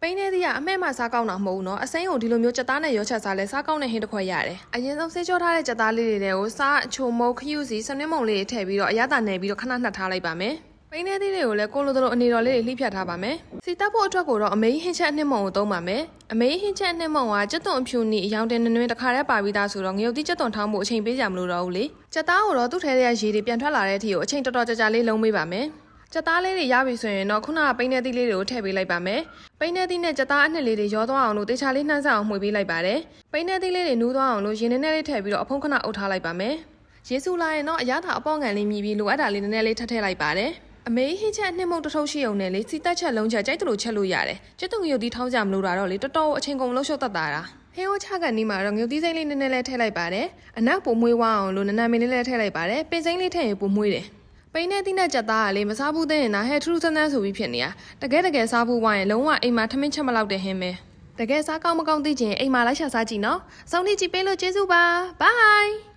ပိန်းနေသည့်ကအမဲ့မှစားကောင်းတာမဟုတ်ဘူးနော်အစိမ်းကိုဒီလိုမျိုးကြက်သားနဲ့ရောချက်စားလဲစားကောင်းတဲ့ဟင်းတစ်ခွက်ရတယ်အရင်ဆုံးဆေးကြောထားတဲ့ကြက်သားလေးတွေကိုစားအချိုမုတ်ခရုစီစနစ်မုံလေးထည့်ပြီးတော့အရသာနယ်ပြီးတော့ခဏနှက်ထားလိုက်ပါမယ်ပိန်းနေသည့်တွေကိုလည်းကိုလိုလိုအနေတော်လေးတွေလှိဖြတ်ထားပါမယ်စီတက်ဖို့အတွက်ကိုတော့အမေဟင်းချက်အနှစ်မုံကိုသုံးပါမယ်အမေဟင်းချက်အနှစ်မုံကကြက်သွန်အဖြူနီအယောင်တင်နွင်းတစ်ခါတည်းပါပြီးသားဆိုတော့ငရုတ်တိကြက်သွန်ထောင်းဖို့အချိန်ပေးကြမလို့တော့ဘူးလေကြက်သားကိုတော့သူ့ထဲထဲရေတွေပြန်ထွက်လာတဲ့အထိကိုအချိန်တော်တော်ကြာလေးလုံးပေးပါမယ်ကြက်သားလေးတွေရပြီဆိုရင်တော့ခုနကပိန်းနေသီးလေးတွေကိုထည့်ပေးလိုက်ပါမယ်။ပိန်းနေသီးနဲ့ကြက်သားအနှစ်လေးတွေရောသွားအောင်လို့တေချာလေးနှမ်းဆက်အောင်မှွေပေးလိုက်ပါတယ်။ပိန်းနေသီးလေးတွေနူးသွားအောင်လို့ရေနည်းနည်းလေးထည့်ပြီးတော့အဖုံးခဏအုပ်ထားလိုက်ပါမယ်။ရေစူလာရင်တော့အရသာအပေါ့ငံလေးမြည်ပြီးလိုအပ်တာလေးနည်းနည်းလေးထည့်လိုက်ပါတယ်။အမေဟင်းချက်နှစ်မုံတစ်ထုပ်ရှိုံနဲ့လေစီတက်ချက်လုံးချက်ကြိုက်တလို့ချက်လို့ရတယ်။ကျက်သွန်ငရုတ်သီးထောင်းကြမလို့တာတော့လေတော်တော်အချိန်ကုန်လို့ရှုပ်တတ်တာ။ဟင်းဝချကန်ဒီမှာတော့ငရုတ်သီးစိမ့်လေးနည်းနည်းလေးထည့်လိုက်ပါတယ်။အနောက်ပုံမွေးဝအောင်လို့နနမင်းလေးထည့်လိုက်ပါတယ်။ပင်စိမ့်လေးထည့်ရင်ပုံမွေးတယ်။ပိန်းနေသီးနဲ့ကြက်သားကလေမစားဘူးတဲ့ရင်နာဟဲ့ထူးထူးဆန်းဆန်းဆိုပြီးဖြစ်နေတာတကယ်စားဖို့ဝိုင်းရင်လုံးဝအိမ်မှာထမင်းချက်မလောက်တဲ့ဟင်းပဲတကယ်စားကောင်းမကောင်းသိချင်အိမ်မှာလိုက်ရှာစားကြည့်နော်စောင့်နေကြည့်ပေးလို့ကျေးဇူးပါဘိုင်